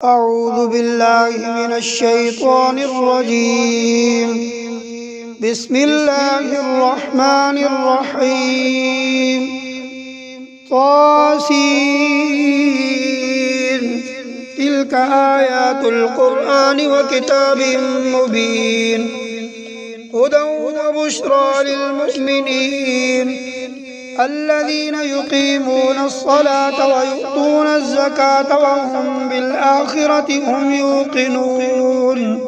أعوذ بالله من الشيطان الرجيم. بسم الله الرحمن الرحيم. طاسين. تلك آيات القرآن وكتاب مبين هدى وبشرى للمؤمنين الذين يقيمون الصلاة ويؤتون الزكاة وهم بالآخرة هم يوقنون.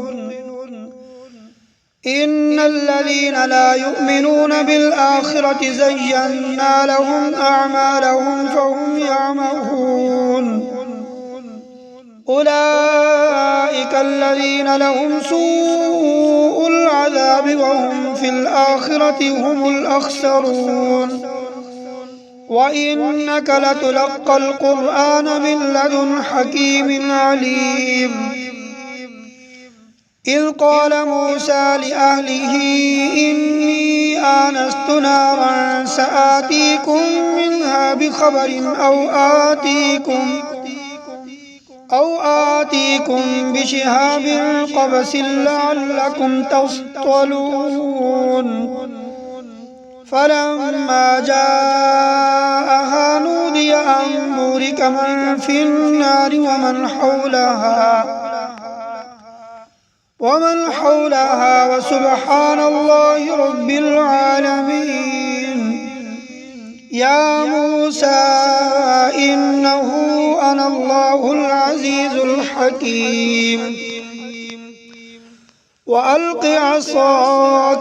إن الذين لا يؤمنون بالآخرة زينا لهم أعمالهم فهم يعمهون. أولئك الذين لهم سوء العذاب وهم في الآخرة هم الأخسرون. وإنك لتلقى القرآن من لدن حكيم عليم. إذ قال موسى لأهله إني آنست نارا سآتيكم منها بخبر أو آتيكم بشهاب قبس لعلكم تصطلون. فلما جاءها نودي أن بورك من في النار ومن حولها وسبحان الله رب العالمين. يا موسى إنه أنا الله العزيز الحكيم. وألق عصاك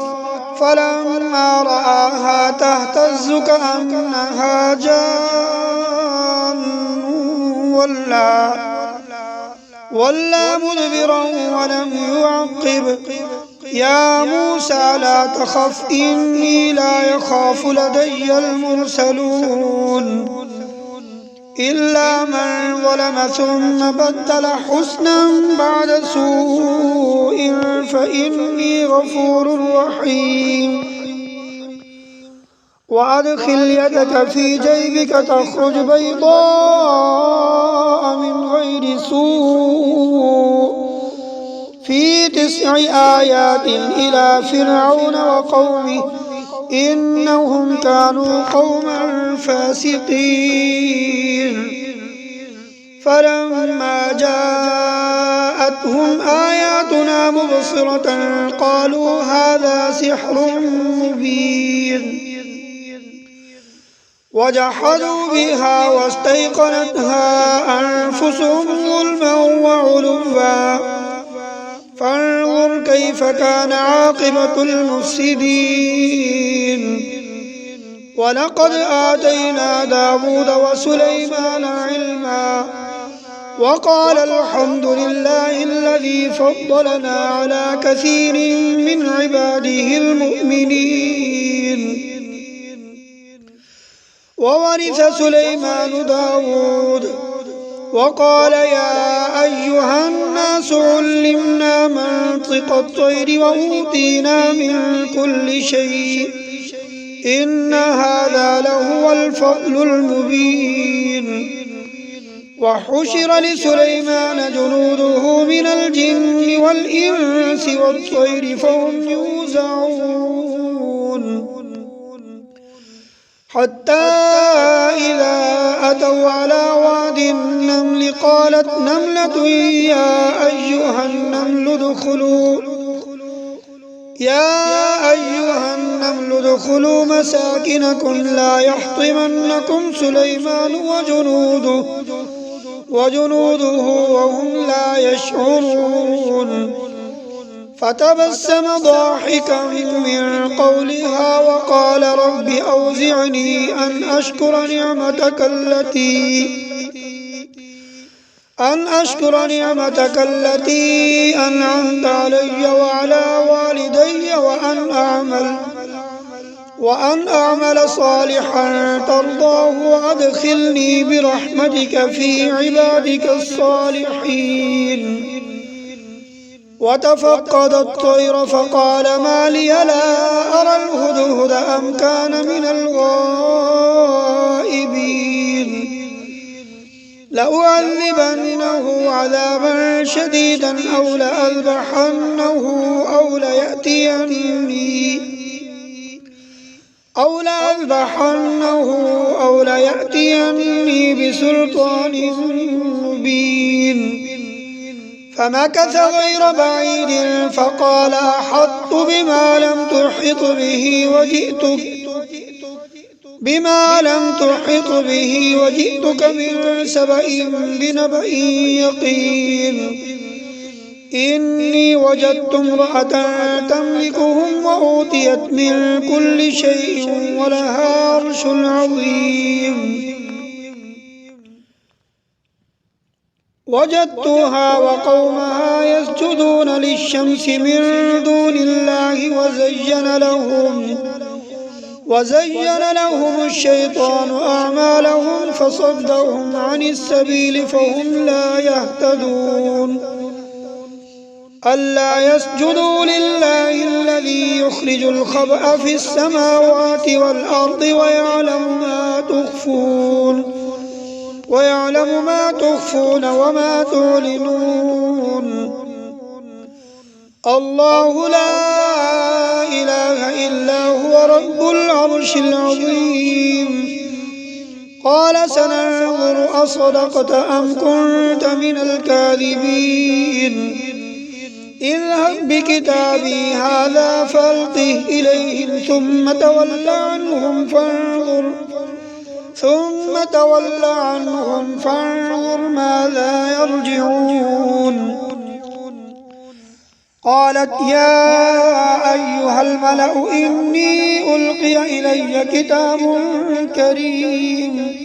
فلما رآها تهتز كأنها جان ولا مدبرا ولم يعقب. يا موسى لا تخف إني لا يخاف لدي المرسلون. إلا من ظلم ثم بدل حسنا بعد سوء فإني غفور رحيم. وأدخل يدك في جيبك تخرج بيضاء من غير سوء في 9 آيات إلى فرعون وقومه إنهم كانوا قوما فاسقين. فلما جاءتهم آياتنا مبصرة قالوا هذا سحر مبين. وجحدوا بها واستيقنتها أنفسهم ظلما وعلوا. فانظر كيف كان عاقبة المفسدين. ولقد آتينا داود وسليمان علما وقال الحمد لله الذي فضلنا على كثير من عباده المؤمنين. وورث سليمان داود وقال يا أيها الناس علمنا منطق الطير وأوتينا من كل شيء إن هذا لهو الفضل المبين. وحشر لسليمان جنوده من الجن والإنس والطير فهم يوزعون. حتى إذا أتوا على واد النمل قالت نملة يا أيها النمل ادخلوا مساكنكم لا يحطمنكم سليمان وجنوده وهم لا يشعرون. فتبسم ضاحكا من قولها وقال رب أوزعني أن أشكر نعمتك التي أنعمت علي وعلى والدي وأن أعمل صالحا ترضاه وأدخلني برحمتك في عبادك الصالحين. وتفقد الطير فقال ما لي لا أرى الهدهد أم كان من الغائبين. لأعذبنه عذابا شديدا أو لأذبحنه أو ليأتيني بسلطان مبين. فمكث غير بعيد فقال أحطت بما لم تحط به وجئتك من سبأ بنبأ يقين. إني وجدت امرأة تملكهم وأوتيت من كل شيء ولها عرش عظيم. وجدتها وقومها يسجدون للشمس من دون الله وزين لهم الشيطان أعمالهم فصدهم عن السبيل فهم لا يهتدون. ألا يسجدوا لله الذي يخرج الخبأ في السماوات والأرض ويعلم ما تخفون وما تعلنون. الله لا إله إلا هو رب العرش العظيم. قال سننظر أصدقت أم كنت من الكاذبين. اذهب بكتابي هذا فألقه إليهم ثم تول عنهم فانظر ماذا يرجعون. قالت يا أيها الملأ إني ألقي إلي كتاب كريم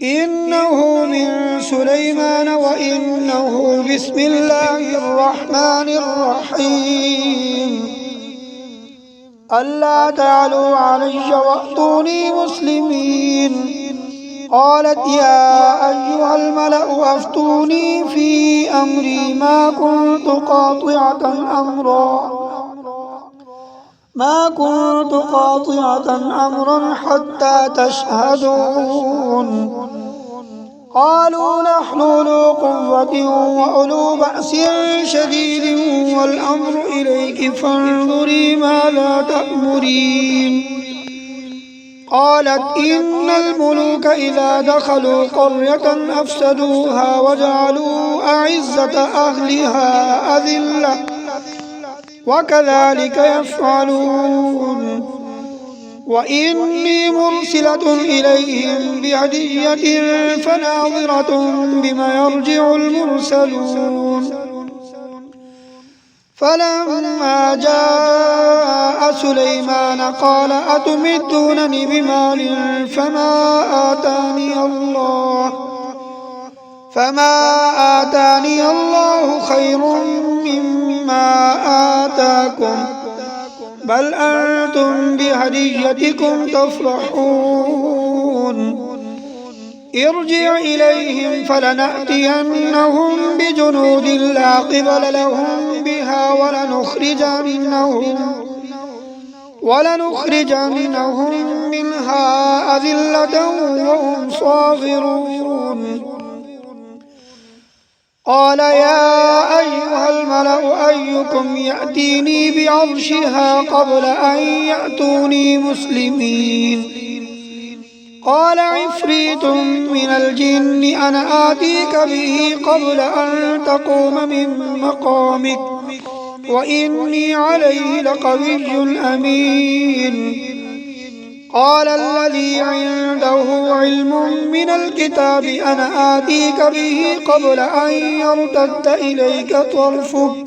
إنه من سليمان وإنه بسم الله الرحمن الرحيم. ألا تعلوا علي وأتوني مسلمين. قالت يا أيها الملأ أفتوني في أمري ما كنت قاطعة أمرا حتى تشهدون. قالوا نحن أولو قوة وأولو بأس شديد والأمر إليك فانظري ماذا تأمرين. قالت إن الملوك إذا دخلوا قرية أفسدوها وجعلوا أعزة أهلها أذلة وكذلك يفعلون. وإني مرسلة إليهم بهدية فناظرة بما يرجع المرسلون. فلما جاء سليمان قال أتمدونني بمال فما آتاني الله خير مما آتاكم بل أنتم بهديتكم تفرحون. ارجع إليهم فلنأتينهم بجنود لا قبل لهم بها ولنخرجنهم منها أذلة وهم صاغرون. قال يا أيها الملأ أيكم يأتيني بعرشها قبل أن يأتوني مسلمين. قال عفريت من الجن أنا آتيك به قبل أن تقوم من مقامك وإني عليه لقوي أمين. قال الذي عنده علم من الكتاب أنا آتيك به قبل أن يرتد إليك طرفك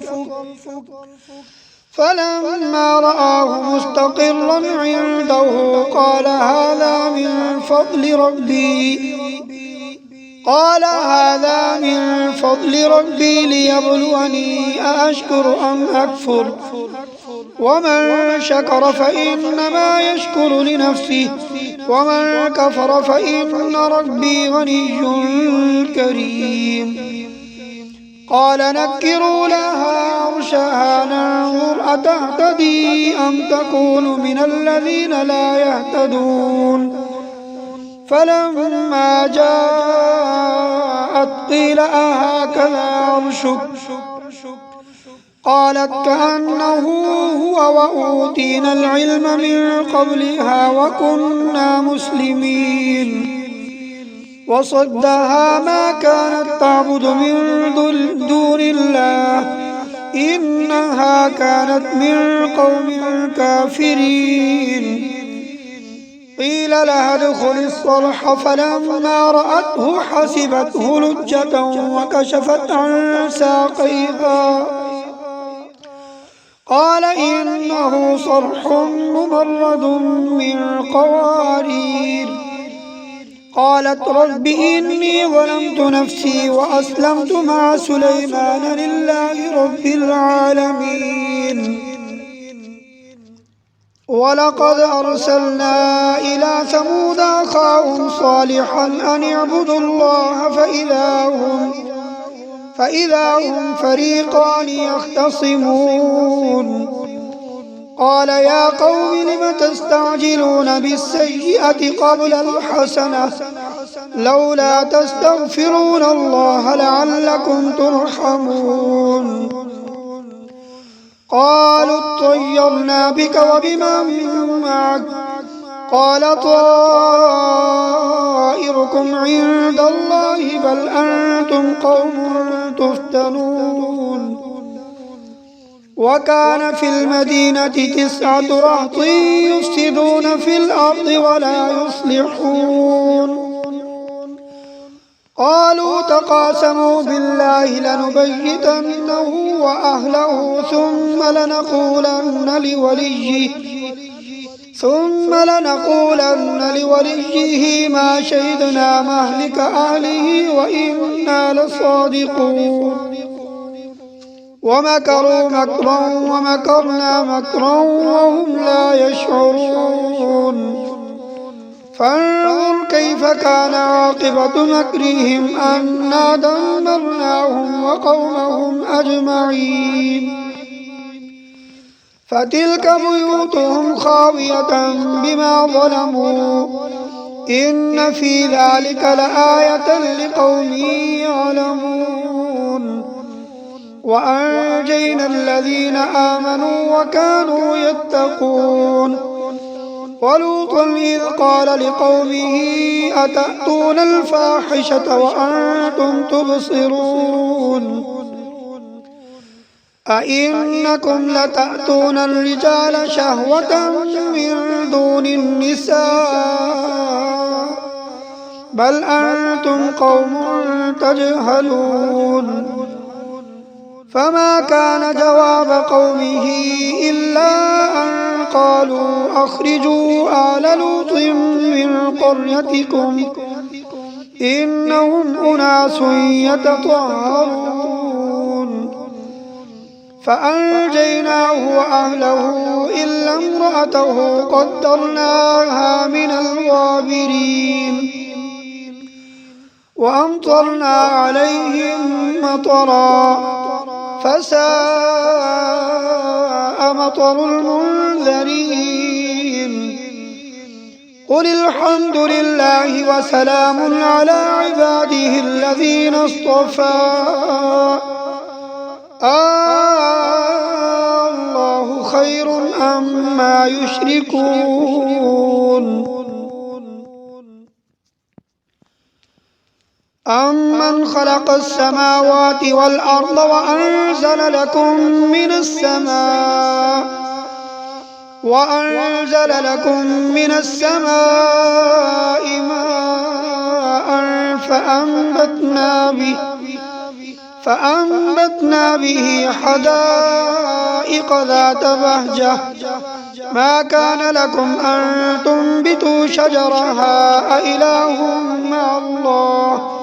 فلما رآه مستقرا عنده قال هذا من فضل ربي ليبلوني أأشكر أم أكفر ومن شكر فإنما يشكر لنفسه ومن كفر فإن ربي غني كريم. قال نكروا لها عرشها ننظر أتهتدي أم تكون من الذين لا يهتدون. فلما جاءت قيل أهكذا عرشك قالت كأنه هو وأوتينا العلم من قبلها وكنا مسلمين وصدها ما كانت تعبد من دون الله إنها كانت من قوم كافرين قيل لها ادخل الصرح فلما رأته حسبته لجة وكشفت عن ساقيها قال إنه صرح ممرد من قوارير قالت رب إني ظلمت نفسي وأسلمت مع سليمان لله رب العالمين ولقد أرسلنا إلى ثمود أخاهم صالحا أن اعبدوا الله فإذا هم فريقان يختصمون قال يا قوم لم تستعجلون بالسيئة قبل الحسنة لولا تستغفرون الله لعلكم ترحمون قالوا اطيرنا بك وبمن معك قال طائركم عند الله بل أنتم قوم تفتنون وكان في المدينة 9 رهط يفسدون في الأرض ولا يصلحون قالوا تقاسموا بالله لنبيتنه وأهله ثم لنقولن لوليه ما شهدنا مهلك أهله وإنا لصادقون ومكروا مكرا ومكرنا مكرا وهم لا يشعرون فانظر كيف كان عاقبة مكرهم أنا دمرناهم وقومهم أجمعين فتلك بيوتهم خاوية بما ظلموا إن في ذلك لآية لقوم يعلمون وأنجينا الذين آمنوا وكانوا يتقون ولوطا إذ قال لقومه أتأتون الفاحشة وأنتم تبصرون أئنكم لتأتون الرجال شهوة من دون النساء بل أنتم قوم تجهلون فما كان جواب قومه إلا أن قالوا أخرجوا آل لوط من قريتكم إنهم أناس يتطهرون فأنجيناه وأهله إلا امرأته قدرناها من الغابرين وأمطرنا عليهم مطرا فساء مطر المنذرين قل الحمد لله وسلام على عباده الذين اصطفى الله خير أما يشركون أمن خلق السماوات والأرض وأنزل لكم من السماء ماء فأنبتنا به حدائق ذات بهجة ما كان لكم أن تنبتوا شجرها أإله مع الله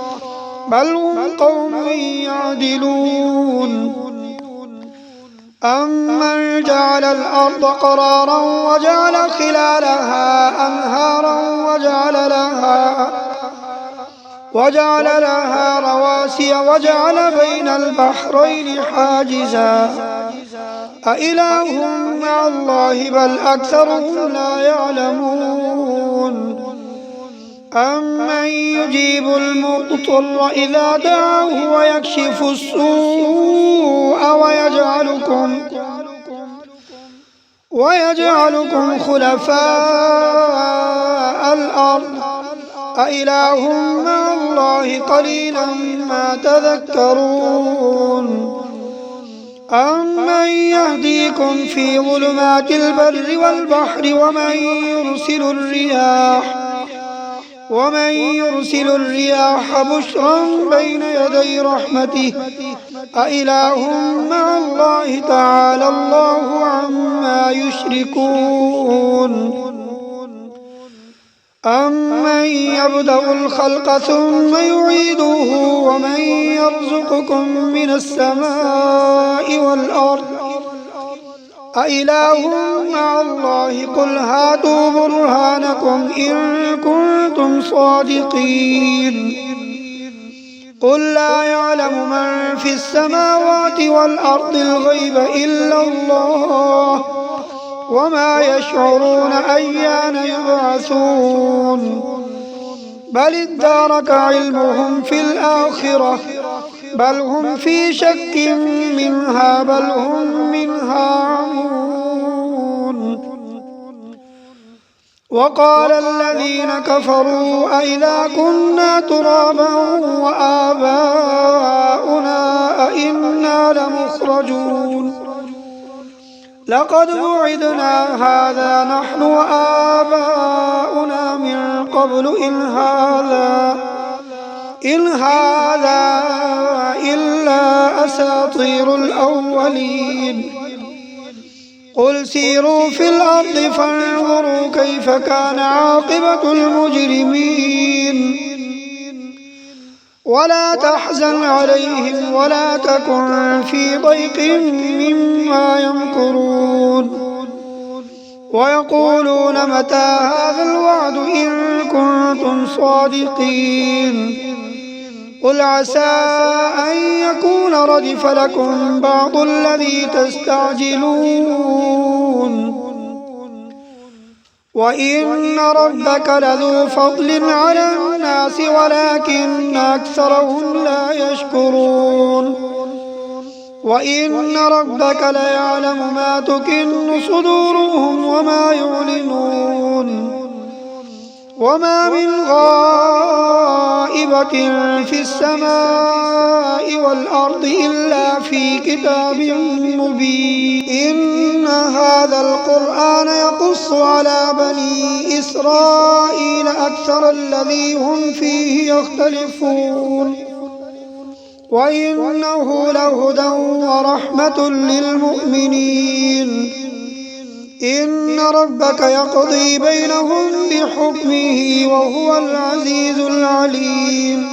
بل هم قوم يعدلون أمن جعل الأرض قرارا وجعل خلالها أنهارا وجعل لها رواسي وجعل بين البحرين حاجزا أإله مع الله بل أكثرهم لا يعلمون أمن يجيب المضطر إذا دعاه ويكشف السوء ويجعلكم خلفاء الأرض أإله مع الله قليلا ما تذكرون أمن يهديكم في ظلمات البر والبحر ومن يرسل الرياح بشرا بين يدي رحمته أإله مع الله تعالى الله عما يشركون أمن يبدأ الخلق ثم يعيده ومن يرزقكم من السماء والأرض أإله مع الله قل هاتوا برهانكم إن كنتم صادقين قل لا يعلم من في السماوات والأرض الغيب إلا الله وما يشعرون أيان يبعثون بل ادارك علمهم في الآخرة بل هم في شك منها بل هم منها عمون وقال الذين كفروا أئذا كنا ترابا وآباؤنا أئنا لمخرجون لقد وعدنا هذا نحن وآباؤنا من قبل إن هذا إلا أساطير الأولين قل سيروا في الأرض فانظروا كيف كان عاقبة المجرمين ولا تحزن عليهم ولا تكن في ضيق مما يمكرون ويقولون متى هذا الوعد إن كنتم صادقين قل عسى أن يكون ردف لكم بعض الذي تستعجلون وإن ربك لذو فضل على الناس ولكن أكثرهم لا يشكرون وإن ربك ليعلم ما تكن صدورهم وما يعلنون وما من غائبة في السماء والأرض إلا في كتاب مبين إن هذا القرآن يقص على بني إسرائيل أكثر الذي هم فيه يختلفون وإنه لهدى ورحمة للمؤمنين إن ربك يقضي بينهم بحكمه وهو العزيز العليم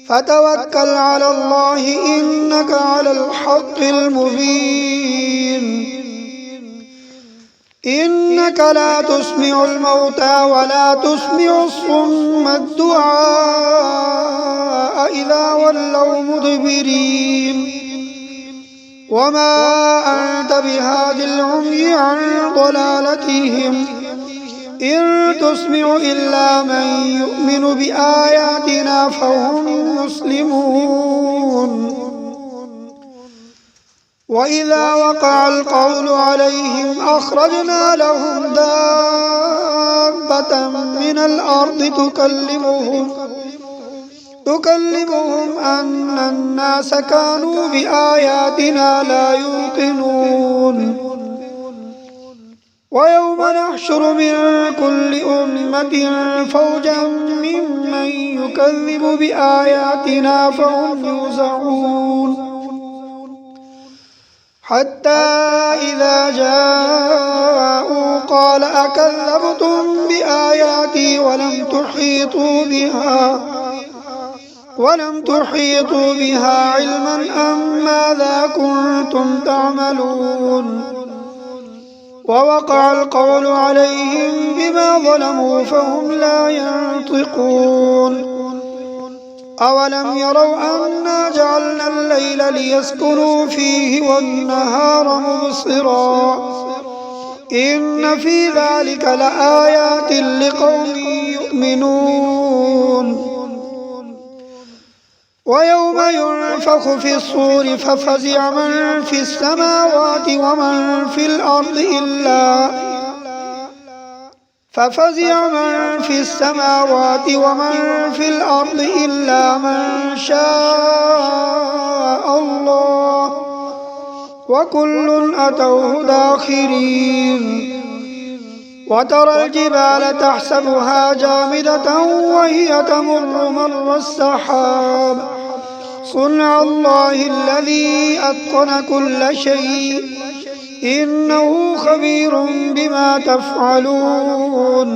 فتوكل على الله إنك على الحق المبين إنك لا تسمع الموتى ولا تسمع الصم الدعاء إذا ولوا مدبرين وما أنت بهاد العمي عن ضلالتهم إن تسمع إلا من يؤمن بآياتنا فهم مسلمون وإذا وقع القول عليهم أخرجنا لهم دابة من الأرض تكلمهم أن الناس كانوا بآياتنا لا يوقنون ويوم نحشر من كل أمة فوجا ممن يكذب بآياتنا فهم يوزعون حتى إذا جاءوا قال أكذبتم بآياتي ولم تحيطوا بها علما أم ماذا كنتم تعملون ووقع القول عليهم بما ظلموا فهم لا ينطقون أولم يروا أنا جعلنا الليل ليسكنوا فيه والنهار مبصرا إن في ذلك لآيات لقوم يؤمنون ويوم ينفخ في الصور ففزع من في السماوات ومن في الأرض إلا من شاء الله وكل أتوه داخرين وترى الجبال تحسبها جامدة وهي تمر مر السحاب صنع الله الذي أتقن كل شيء إنه خبير بما تفعلون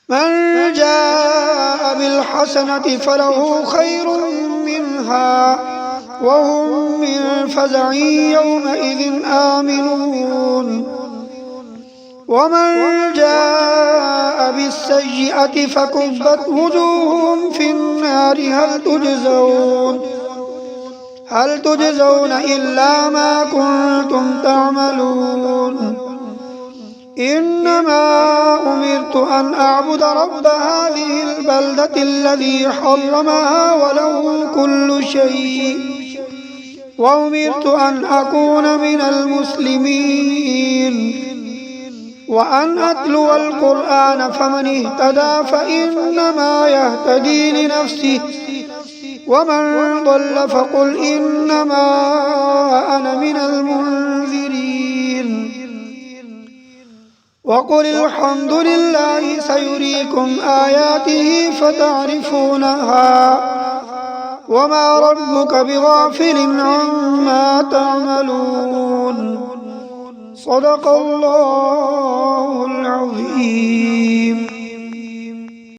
من جاء بالحسنة فله خير منها وهم من فزع يومئذ آمنون ومن جاء بالسيئة فكبت وجوههم في النار هل تجزون إلا ما كنتم تعملون إنما أمرت أن أعبد رب هذه البلدة الذي حرمها وله كل شيء وأمرت أن أكون من المسلمين وأن أتلو القرآن فمن اهتدى فإنما يهتدي لنفسه ومن ضل فقل إنما أنا من المنذرين وقل الحمد لله سيريكم آياته فتعرفونها وما ربك بغافل عما تعملون صدق الله العظيم.